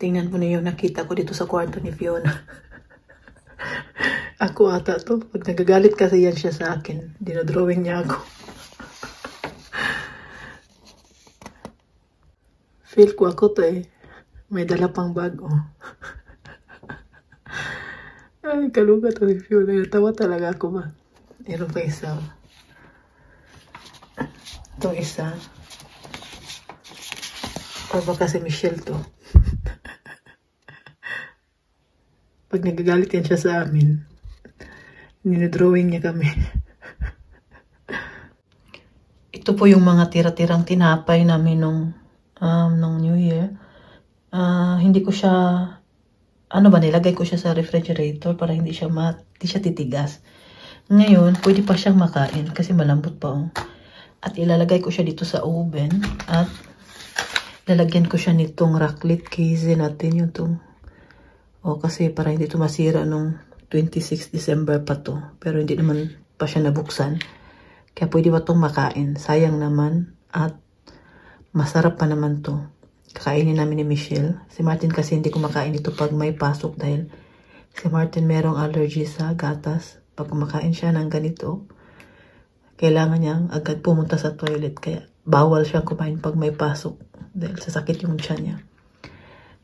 Tingnan mo na yung nakita ko dito sa kwarto ni Fiona. Ako ata to. Pag nagagalit kasi yan siya sa akin, dinodrawing niya ako. Feel ko ako to eh. May dala pang bag oh. Ay, kaluga to si Fiona. Tawa talaga ako ba? Meron pa isa. Itong isa. O baka si Michelle to. Pag nagagalit yan siya sa amin, ninodrawing niya kami. Ito po yung mga tira-tirang tinapay namin nung New Year. Hindi ko siya, nilagay ko siya sa refrigerator para hindi siya titigas. Ngayon, pwede pa siyang makain kasi malambot pa oh. At ilalagay ko siya dito sa oven at lalagyan ko siya nitong raclette cheese natin yung itong. Kasi para hindi ito masira nung 26 December pa to. Pero hindi naman pa siya nabuksan. Kaya pwede ba itong makain? Sayang naman. At masarap pa naman to. Kakainin namin ni Michelle. Si Martin kasi hindi kumakain ito pag may pasok. Dahil si Martin merong allergy sa gatas. Pag kumakain siya ng ganito, kailangan niyang agad pumunta sa toilet. Kaya bawal siyang kumain pag may pasok. Dahil sasakit yung tiyan niya.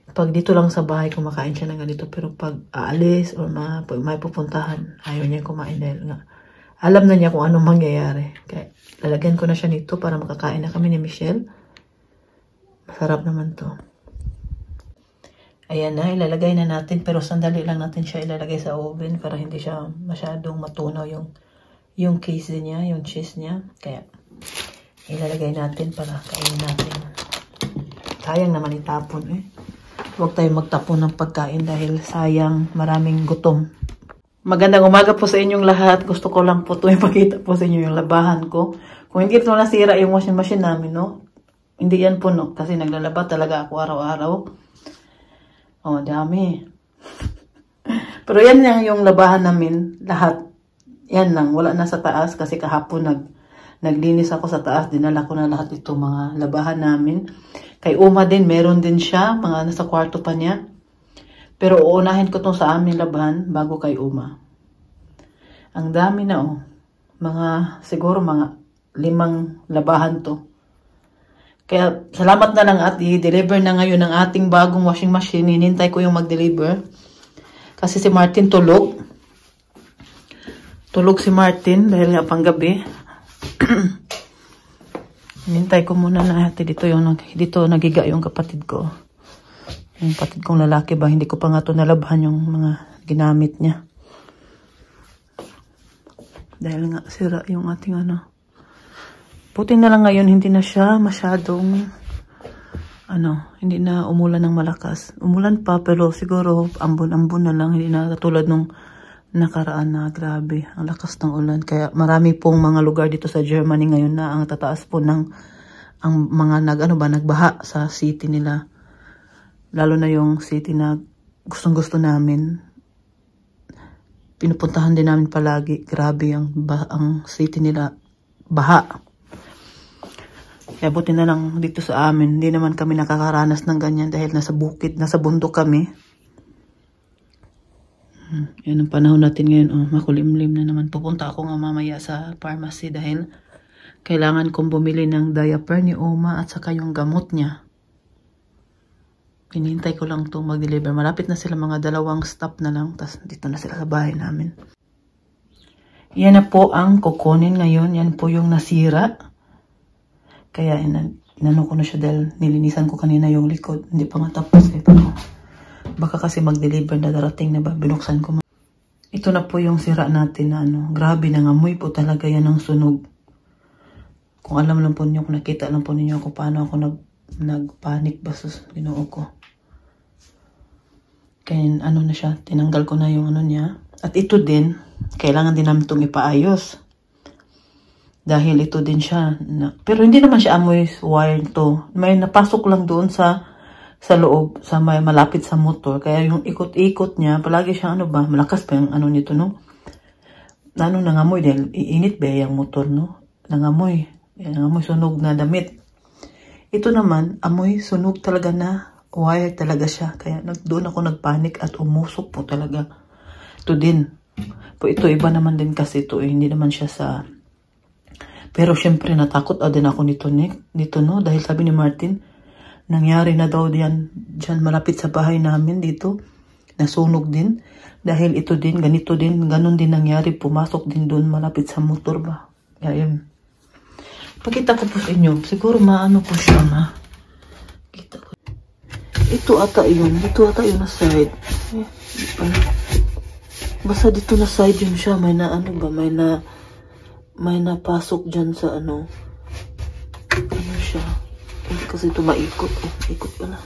Pag dito lang sa bahay, kumakain siya ng ganito. Pero pag aalis or may pupuntahan, ayaw niya kumain dahil nga alam na niya kung anong mangyayari. Kaya lalagyan ko na siya nito para makakain na kami ni Michelle. Masarap naman to. Ayan na, ilalagay na natin. Pero sandali lang natin siya ilalagay sa oven para hindi siya masyadong matunaw yung cheese niya, yung cheese niya. Kaya ilalagay natin para kainin natin. Sayang naman itapon eh. Huwag tayong magtapon ng pagkain dahil sayang, maraming gutom. Magandang umaga po sa inyong lahat. Gusto ko lang po ito ipakita po sa inyo yung labahan ko. Kung hindi ito nasira yung washing machine namin, no? Hindi yan puno kasi naglalaba talaga ako araw-araw. Dami. Pero yan lang yung labahan namin. Lahat. Yan lang. Wala na sa taas kasi kahapon naglinis ako sa taas. Dinala ko na lahat ito mga labahan namin. Kay Uma din, meron din siya. Mga nasa kwarto pa niya. Pero uunahin ko itong sa aming labahan bago kay Uma. Ang dami na oh. Siguro mga 5 labahan to. Kaya salamat na lang at i-deliver na ngayon ng ating bagong washing machine. Hinintay ko yung mag-deliver. Kasi si Martin tulog. Tulog si Martin dahil nga panggabi. Hinintay ko muna na dito nagiga yung kapatid ko. Yung kapatid kong lalaki ba, hindi ko pa nga ito nalabhan yung mga ginamit niya. Dahil nga sira yung ating Buti na lang ngayon hindi na siya masyadong hindi na umulan ng malakas. Umulan pa pero siguro ambon-ambon na lang, hindi na katulad nung nakaraan na grabe ang lakas ng ulan. Kaya marami pong mga lugar dito sa Germany ngayon na ang tataas po ng ang mga nagbaha sa city nila. Lalo na yung city na gustong-gusto namin. Pinupuntahan din namin palagi. Grabe ang city nila. Baha. Kaya buti na lang dito sa amin. Hindi naman kami nakakaranas ng ganyan dahil nasa bukid, nasa bundok kami. Yan ang panahon natin ngayon. Makulimlim na naman. Pupunta ako nga mamaya sa pharmacy dahil kailangan kong bumili ng diaper ni Uma at saka yung gamot niya. Hinihintay ko lang itong mag-deliver. Malapit na sila, mga 2 stop na lang. Tapos dito na sila sa bahay namin. Yan na po ang kukunin ngayon. Yan po yung nasira. Kaya inano ko na siya dahil nilinisan ko kanina yung likod. Hindi pa nga tapos. Baka kasi mag-deliver na darating na ba. Binuksan ko. Ito na po yung sira natin na grabe na ngamoy po talaga yan ang sunog. Kung alam lang po niyo, kung nakita lang po ninyo ako paano ako nagpanik basos Ginoo ko. Kaya na siya, tinanggal ko na yung niya. At ito din, kailangan din namin itong ipaayos. Dahil ito din siya. Pero hindi naman siya amoy wire to. May napasok lang doon sa loob, sa may malapit sa motor. Kaya yung ikot-ikot niya, palagi siya malakas pa yung nito, no? Nangamoy dahil iinit ba yung motor, no? Nangamoy sunog na damit. Ito naman, amoy sunog talaga na wire talaga siya. Kaya doon ako nagpanik at umusok po talaga. Ito din. Ito iba naman din kasi ito hindi naman siya sa... Pero syempre natakot din ako nito no, dahil sabi ni Martin, nangyari na daw dyan malapit sa bahay namin dito. Nasunog din. Dahil ito din, ganito din, ganun din nangyari. Pumasok din doon malapit sa motor ba. Kaya yun. Pakita ko po sa inyo. Siguro maano po siya na. Kita ko. Ito ata yun. Dito ata yun na side. Basta dito na side yun siya. May na ano ba? May napasok dyan sa ano. Ano siya. Kasi ito maikot. Ikot pala.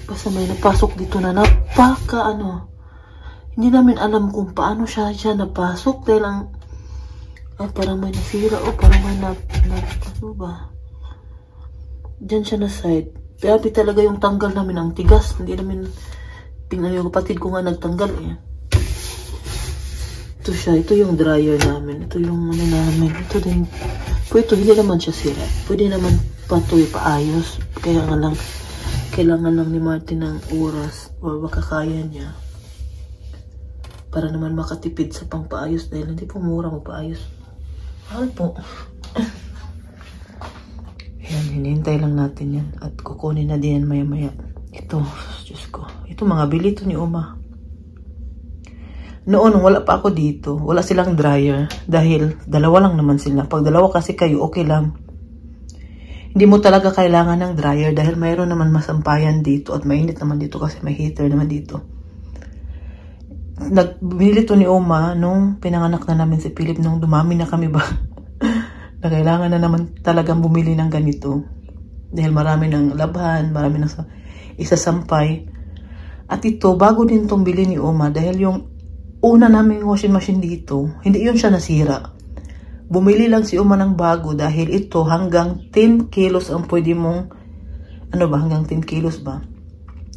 Basta may napasok dito na napaka ano. Hindi namin alam kung paano siya napasok. Dahil ang parang may nasira o parang may ano ba. Diyan siya na side. Grabe talaga yung tanggal namin ang tigas. Hindi namin tingnan yung kapatid ko nga nagtanggal eh. Ito siya. Ito yung dryer namin. Ito yung ano namin. Ito din. Ito hindi naman siya sira. Pwede naman paayos. Kaya nga lang kailangan lang ni Martin ng oras o baka kaya niya para naman makatipid sa pangpaayos dahil hindi po mura magpaayos. Mahal po. Yan, hinihintay lang natin yan at kukunin na din yan maya-maya. Ito, Diyos ko. Ito mga bili to ni Uma. Noon, wala pa ako dito. Wala silang dryer dahil dalawa lang naman sila. Pag dalawa kasi kayo, okay lang. Hindi mo talaga kailangan ng dryer dahil mayroon naman masampayan dito at mainit naman dito kasi may heater naman dito. Binili to ni Oma nung pinanganak na namin si Philip nung dumami na kami ba. Na kailangan na naman talagang bumili ng ganito. Dahil marami ng labhan, marami ng isasampay. At ito, bago din itong bili ni Oma dahil yung una naming washing machine dito, hindi yun siya nasira. Bumili lang si Uma ng bago dahil ito hanggang 10 kilos ang pwede mong, ano ba, hanggang 10 kilos ba?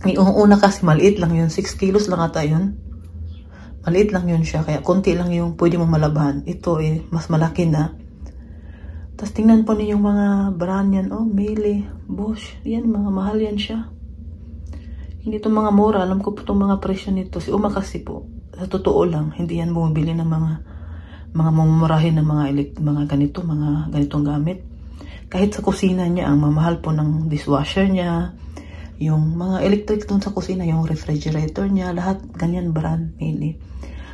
Yung una kasi maliit lang yun, 6 kilos lang ata yun. Maliit lang yun siya, kaya konti lang yung pwede mong malabahan. Ito mas malaki na. Tapos tingnan po niyo yung mga brand yan. Oh, Miele, Bosch. Yan, mga mahal yan siya. Hindi itong mga mura. Alam ko po itong mga presyo nito. Si Uma kasi po, sa totoo lang, hindi yan bumibili ng mga mamumurahin ng mga ganitong gamit. Kahit sa kusina niya, ang mamahal po ng dishwasher niya, yung mga electric doon sa kusina, yung refrigerator niya, lahat ganyan brand, Miele.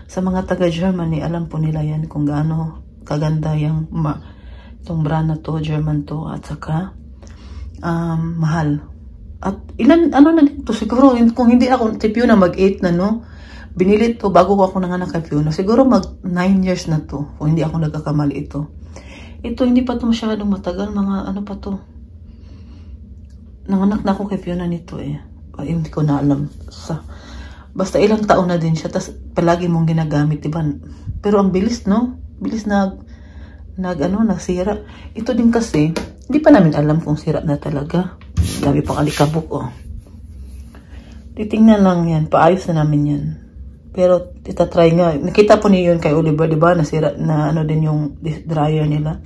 Sa mga taga-Germany, alam po nila yan kung gaano kaganda yung itong brand na to, German to, at saka mahal. At ano na dito, siguro kung hindi ako, si Fiona mag-8 na no, binili to bago ako nanganak kay Fiona, siguro mag 9 years na to, kung hindi ako nagkakamali ito. Ito, hindi pa to masyadong matagal, mga ano pa to. Nanganak na ako kay Fiona nito eh. Ay, hindi ko na alam. Basta ilang taon na din siya. Tapos palagi mong ginagamit, diba? Pero ang bilis, no? Bilis nagsira. Ito din kasi, hindi pa namin alam kung sira na talaga. Dami pang alikabok, oh. Titingnan lang yan. Paayos na namin yan. Pero itatry nga. Nakita po niyo yun kay Oliver, diba? Nasira na ano din yung dryer nila.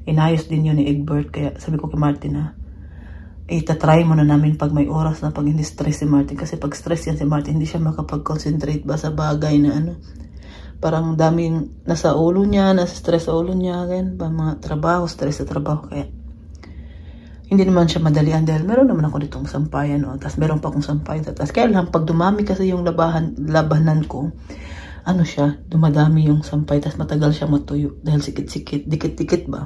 Inayos din yun ni Egbert. Kaya sabi ko kay Martin na, itatry muna namin pag may oras na pag hindi stress si Martin. Kasi pag stress yan si Martin, hindi siya makapag-concentrate ba sa bagay na ano. Parang daming nasa ulo niya, nasa stress sa ulo niya, ganyan ba, mga trabaho, stress sa trabaho. Kaya hindi naman siya madalian dahil meron naman ako ditong sampayan. O, tapos meron pa akong sampayan. Tapos kaya lang, pag dumami kasi yung labanan ko, ano siya, dumadami yung sampay. Tapos matagal siya matuyo dahil sikit-sikit, dikit-dikit ba.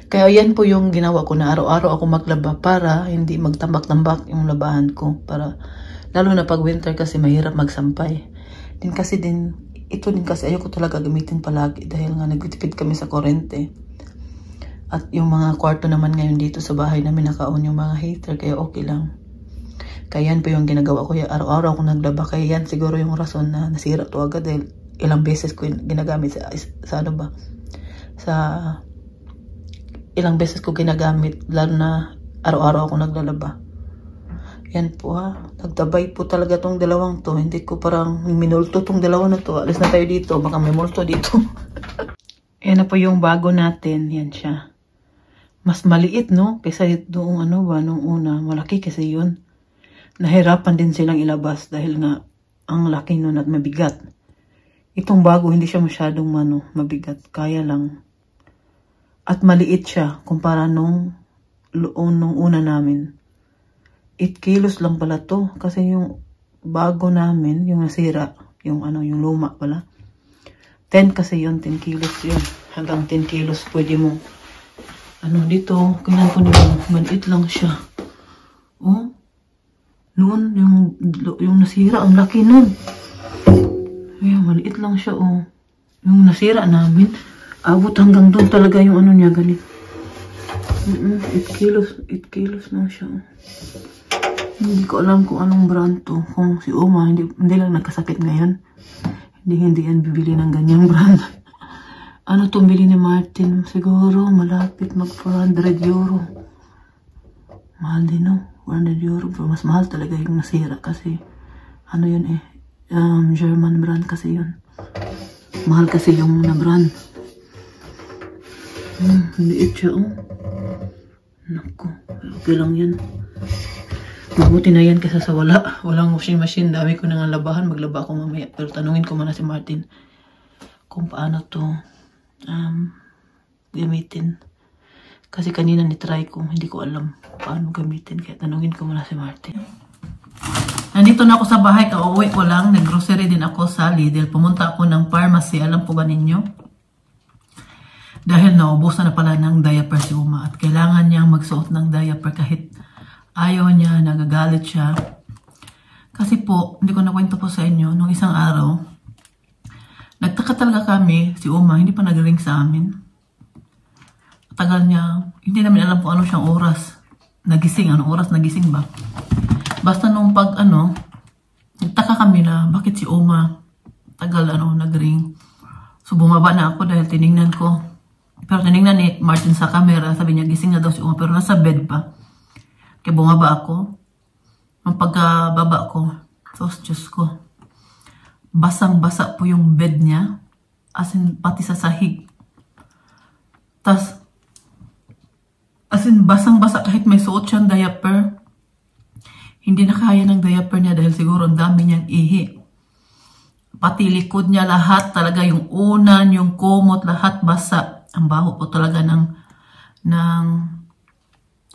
Kaya yan po yung ginawa ko na araw-araw ako maglaba para hindi magtambak-tambak yung labahan ko. Para, lalo na pag winter kasi mahirap magsampay. Ito din kasi ayoko talaga gamitin palagi dahil nga nagtipid kami sa kurente. At yung mga kwarto naman ngayon dito sa bahay namin naka-on yung mga heater kaya okay lang. Kaya yan po yung ginagawa ko. Araw-araw ako naglaba. Kaya yan siguro yung rason na nasira to agad dahil ilang beses ko ginagamit sa ano ba? Ilang beses ko ginagamit, lalo na araw-araw ako naglalaba. Yan po ha. Nagtabay po talaga tong dalawang to. Hindi ko parang minulto tong dalawa na to. Alis na tayo dito. Baka may multo dito. Yan na po yung bago natin. Yan siya. mas maliit, no? Kaysa doong ano ba, nung una, malaki kasi yun. Nahirapan din silang ilabas dahil nga ang laki nun at mabigat. Itong bago, hindi siya masyadong mabigat. Kaya lang. At maliit siya kumpara nung una namin. 8 kilos lang pala to. Kasi yung bago namin, yung nasira, yung luma pala. 10 kasi yun, 10 kilos yun. Hanggang 10 kilos pwede mong dito, kailan ko nila, maliit lang siya. Oh, noon, yung nasira, ang laki nun. Ayan, maliit lang siya, oh. Yung nasira namin, abot hanggang doon talaga yung niya, ganit. 8 kilos na siya, oh. Hindi ko alam kung anong brand to. Kung si Oma, hindi lang nagkasakit ngayon. Hindi yan bibili ng ganyang brand. Ano itong bili ni Martin? Siguro malapit mag 400 euro. Mahal din, no? 400 euro. Pero mas mahal talaga yung nasira kasi yun eh. German brand kasi yun. Mahal kasi yung na brand. Liit siya, oh. Naku. Okay lang yan. Mabuti na yan kasi sa walang washing machine. Dami ko nang labahan. Maglaba ako mamaya. Pero tanungin ko muna si Martin kung paano to gamitin. Kasi kanina ni-try ko, hindi ko alam paano gamitin. Kaya tanungin ko muna si Martin. Nandito na ako sa bahay, kauwi ko lang. Nag-grocery din ako sa Lidl. Pumunta ako ng pharmacy. Alam po ba ninyo? Dahil naubusan na pala ng diaper si Uma. At kailangan niyang magsuot ng diaper kahit ayaw niya, nagagalit siya. Kasi po, hindi ko nakwento po sa inyo, nung isang araw, nagtaka talaga kami, si Uma, hindi pa nag-ring sa amin. Tagal niya, hindi namin alam kung ano siyang oras. Nagising, anong oras nagising ba? Basta nung nagtaka kami na bakit si Uma tagal nag-ring. So bumaba na ako dahil tiningnan ko. Pero tiningnan ni Martin sa camera, sabi niya gising na daw si Uma pero nasa bed pa. Kaya bumaba ako. Nung pagkababa ko, Diyos ko. Basang-basa po yung bed niya. As in, pati sa sahig. Basang-basa kahit may suot siyang diaper. Hindi na kaya ng diaper niya dahil siguro ang dami niyang ihi. Pati likod niya lahat talaga, yung unan, yung kumot, lahat basa. Ang baho po talaga ng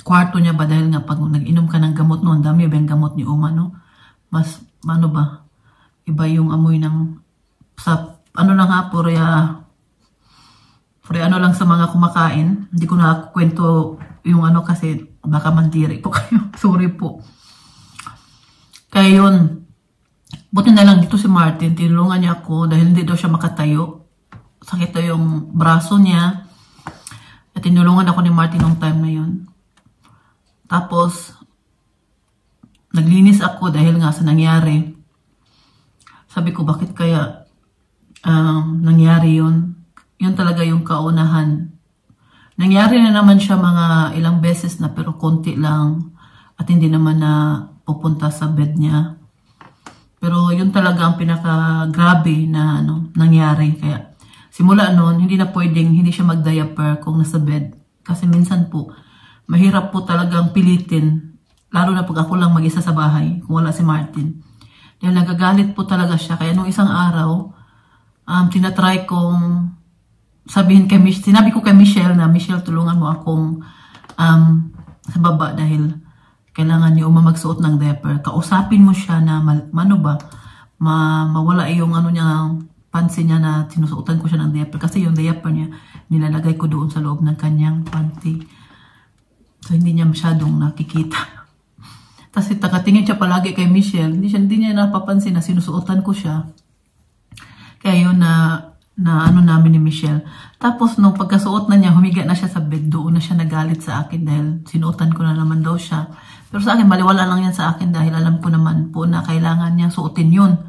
kwarto niya ba dahil nga pag nag-inom ka ng gamot noon, dami ba yung gamot ni Uma, no? Mas, iba yung amoy lang ha, puri lang sa mga kumakain. Hindi ko na kwento yung kasi baka mandiri po kayo. Sorry po. Kaya yun, buti na lang dito si Martin, tinulungan niya ako dahil hindi daw siya makatayo. Sakit daw yung braso niya. At tinulungan ako ni Martin nung time na yun. Tapos, naglinis ako dahil nga sa nangyari. Sabi ko, bakit kaya nangyari yun? Yun talaga yung kaunahan. Nangyari na naman siya mga ilang beses na pero konti lang. At hindi naman na pupunta sa bed niya. Pero yun talaga ang pinaka-grabe na nangyari. Kaya simula noon, hindi siya mag-diaper kung nasa bed. Kasi minsan po, mahirap po talagang pilitin. Lalo na pag ako lang mag-isa sa bahay, kung wala si Martin. Dahil nagagalit po talaga siya. Kaya nung isang araw, tinatry kong sinabi ko kay Michelle na, Michelle, tulungan mo akong sa baba dahil kailangan niyo magsuot ng diaper. Kausapin mo siya na mawala yung niya, pansin niya na sinusuotan ko siya ng diaper. Kasi yung diaper niya, nilalagay ko doon sa loob ng kanyang panty. So, hindi niya masyadong nakikita. Tapos, nakatingin siya palagi kay Michelle. Hindi niya napapansin na sinusuotan ko siya. Kaya yun na namin ni Michelle. Tapos, nung pagkasuot na niya, humiga na siya sa bed. Doon na siya nagalit sa akin dahil sinuotan ko na naman daw siya. Pero sa akin, baliwala lang yan sa akin dahil alam ko naman po na kailangan niya suotin yun.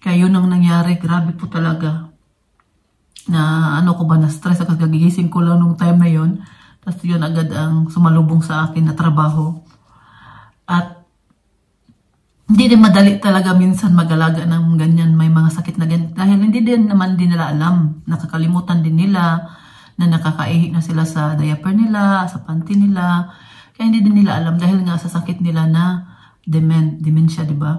Kaya yun ang nangyari. Grabe po talaga. Na na-stress ako. Gagigising ko lang nung time na yun. Tapos yun agad ang sumalubong sa akin na trabaho. At hindi din madali talaga minsan mag-alaga ng ganyan, may mga sakit na ganyan. Dahil hindi din naman din nila alam, nakakalimutan din nila na nakakaihi na sila sa diaper nila, sa panty nila. Kaya hindi din nila alam dahil nga sa sakit nila na dementia, di ba?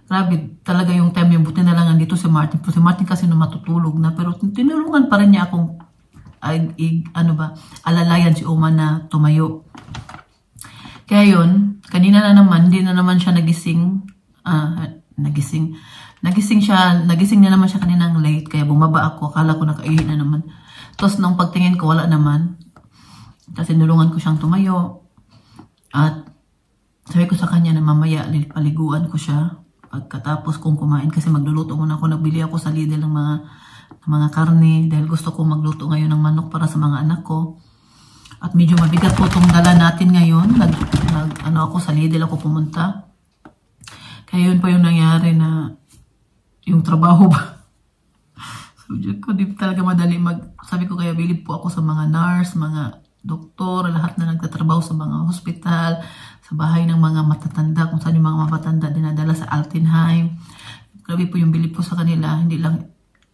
Grabe, talaga yung time yung buti na lang andito si Martin. Si Martin kasi nung matutulog na, pero tinulungan pa rin niya akong alalayan si Uma na tumayo. Kaya yun, kanina na naman, hindi na naman siya nagising na naman siya kaninang late, kaya bumaba ako, akala ko nakaihi na naman. Tapos nung pagtingin ko, wala naman. Kasi nulungan ko siyang tumayo. At sabi ko sa kanya na mamaya, paliguan ko siya. Pagkatapos kong kumain, kasi magluluto muna ako, nagbili ako sa Lidl ng mga karne, dahil gusto ko magluto ngayon ng manok para sa mga anak ko. At medyo mabigat po itong dala natin ngayon. Ako sa Lidl ako pumunta. Kaya yun pa yung nangyari na yung trabaho ba. Sabi ko, di talaga madali sabi ko kaya bilib po ako sa mga nurse, mga doktor, lahat na nagtatrabaho sa mga hospital, sa bahay ng mga matatanda, kung saan yung mga matatanda dinadala sa Altenheim. Grabe po yung bilib ko sa kanila. Hindi lang,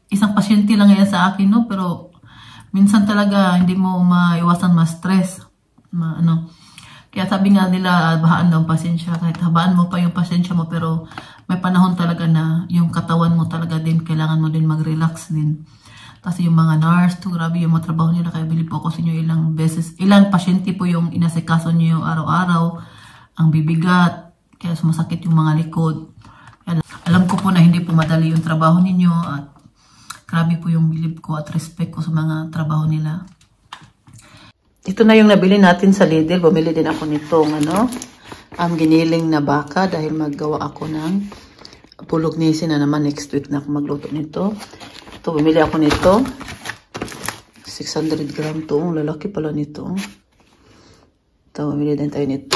isang pasyente lang yan sa akin, no? Pero minsan talaga hindi mo maiwasan ma-stress. Kaya sabi nga nila, bahaan daw ang pasensya. Kahit habaan mo pa yung pasensya mo, pero may panahon talaga na yung katawan mo talaga din, kailangan mo din mag-relax din. Kasi yung mga nurse, grabe yung mga trabaho nila. Kaya bilib po ako sa inyo ilang pasyente po yung inasikaso nyo araw-araw. Ang bibigat, kaya sumasakit yung mga likod. Kaya alam ko po na hindi po madali yung trabaho ninyo at grabe po yung bilib ko at respect ko sa mga trabaho nila. Ito na yung nabili natin sa Lidl. Bumili din ako nitong giniling na baka dahil maggawa ako ng bolognese na naman next week na ako magluto nito. Ito, bumili ako nito. 600 gram to. Lalaki pala nito. Ito, bumili din tayo nito.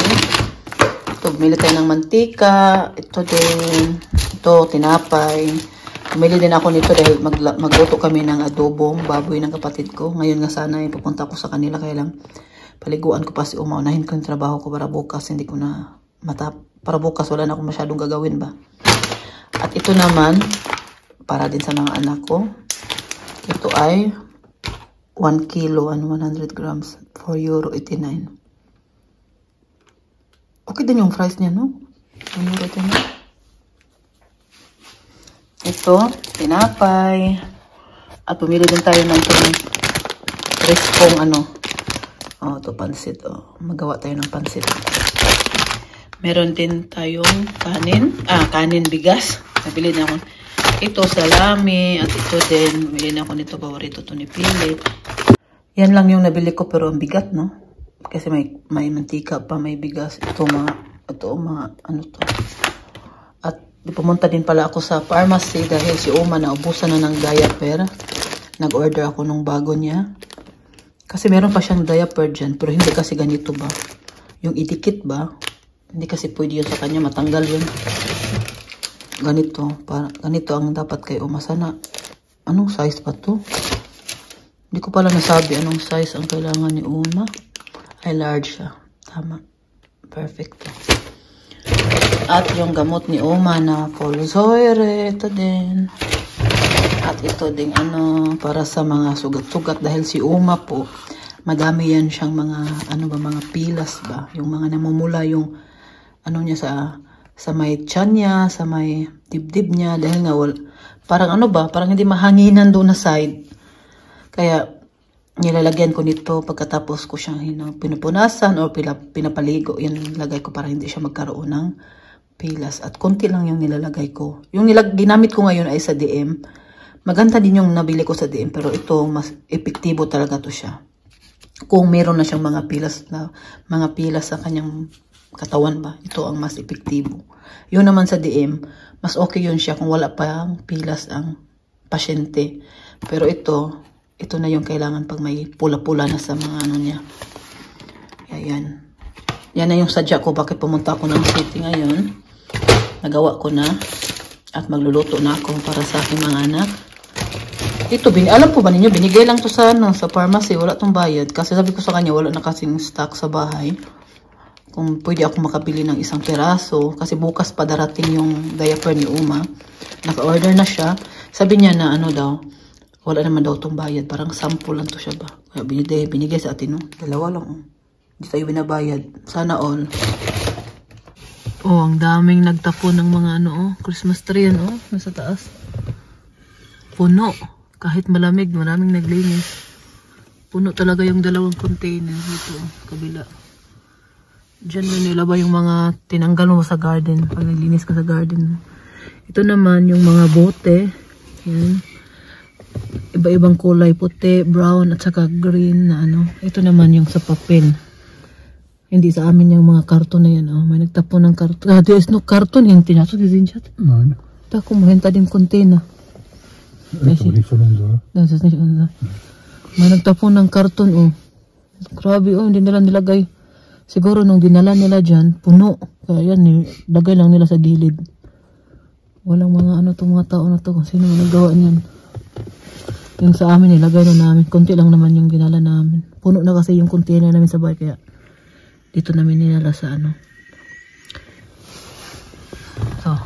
Ito, bumili tayo ng mantika. Ito din. Ito, tinapay. Bumili din ako nito dahil magluto kami ng adobong baboy ng kapatid ko. Ngayon nga sana pupunta ko sa kanila, kaya lang paliguan ko pa si Uma. Unahin ko yung trabaho ko para bukas. Hindi ko na para bukas wala na akong masyadong gagawin ba. At ito naman, para din sa mga anak ko. Ito ay 1 kilo and 100 grams for €89. Okay din yung price niya, no? €89. Ito, tinapay. At pumili din tayo ng crispong ito pansit. Magawa tayo ng pansit. Meron din tayong kanin bigas. Nabili na ako. Ito, salami. At ito din, bili na ako nito. Paborito to ni Philip. Yan lang yung nabili ko, pero ang bigat, no? Kasi may mantika pa, may bigas. Ito ano to. At pumunta din pala ako sa pharmacy dahil si Uma naubusan na ng diaper. Nag-order ako nung bago niya. Kasi meron pa siyang diaper dyan, pero hindi kasi ganito ba. Yung idikit ba, hindi kasi pwede yun sa kanya, matanggal yun. Ganito ang dapat kay Uma. Sana, anong size pa to? Hindi ko pala nasabi anong size ang kailangan ni Uma. Ay, large siya. Tama. Perfect. At yung gamot ni Uma na Folzoire, ito din. At ito din para sa mga sugat-sugat dahil si Uma po, madami yan siyang mga mga pilas ba, yung mga namumula yung niya sa may tiyan niya, sa may dibdib niya dahil nga parang parang hindi mahanginan doon na side. Kaya nilalagyan ko nito pagkatapos ko siyang pinupunasan o pinapaligo. Yan lagay ko para hindi siya magkaroon ng pilas. At konti lang yung nilalagay ko. Yung ginamit ko ngayon ay sa DM. Maganda din yung nabili ko sa DM, pero ito mas epektibo talaga to siya. Kung meron na siyang mga pilas sa kanyang katawan ba, ito ang mas epektibo. Yun naman sa DM, mas okay yun siya kung wala pa pilas ang pasyente. Pero ito na yung kailangan pag may pula-pula na sa mga niya. Ayan. Yan na yung sadya ko bakit pumunta ako ng city ngayon. Nagawa ko na at magluluto na ako para sa aking mga anak. Ito, alam po ba ninyo, binigay lang to sa pharmacy, wala tong bayad. Kasi sabi ko sa kanya, wala na kasing stock sa bahay. Kung pwede ako makabili ng isang peraso, kasi bukas pa darating yung diaper ni Uma. Naka-order na siya. Sabi niya na daw, wala naman daw itong bayad. Parang sample lang to siya ba. Kaya binigay sa atin, no? Dalawa lang, oh. Hindi tayo binabayad. Sana all. Oh, ang daming nagtapon ng mga ano, oh. Christmas tree yan, oh. Nasa taas. Puno. Kahit malamig, maraming naglinis. Puno talaga yung dalawang container dito, oh. Kabila. Diyan mo nilaba yung mga tinanggal mo sa garden. Pag naglinis ka sa garden. Ito naman yung mga bote. Yan. Iba-ibang kulay. Puti, brown, at saka green na ano. Ito naman yung sa papel. Hindi sa amin yung mga karton na yan. Oh. May nagtapon ng karton. Ah, there's no karton. Yung tinato. Din siya. No. Tako mo. Henta din container. May nagtapon ng karton. Oh. Grabe. Oh. Hindi nila nilagay. Siguro nung dinala nila dyan, puno. Kaya yan, lagay lang nila sa gilid. Walang mga ano itong mga tao na to. Kung sino mga nagawa niyan. Yung sa amin, nilagay na namin. Kunti lang naman yung dinala namin. Puno na kasi yung container namin sa bahay. Kaya dito namin nilala sa ano. So.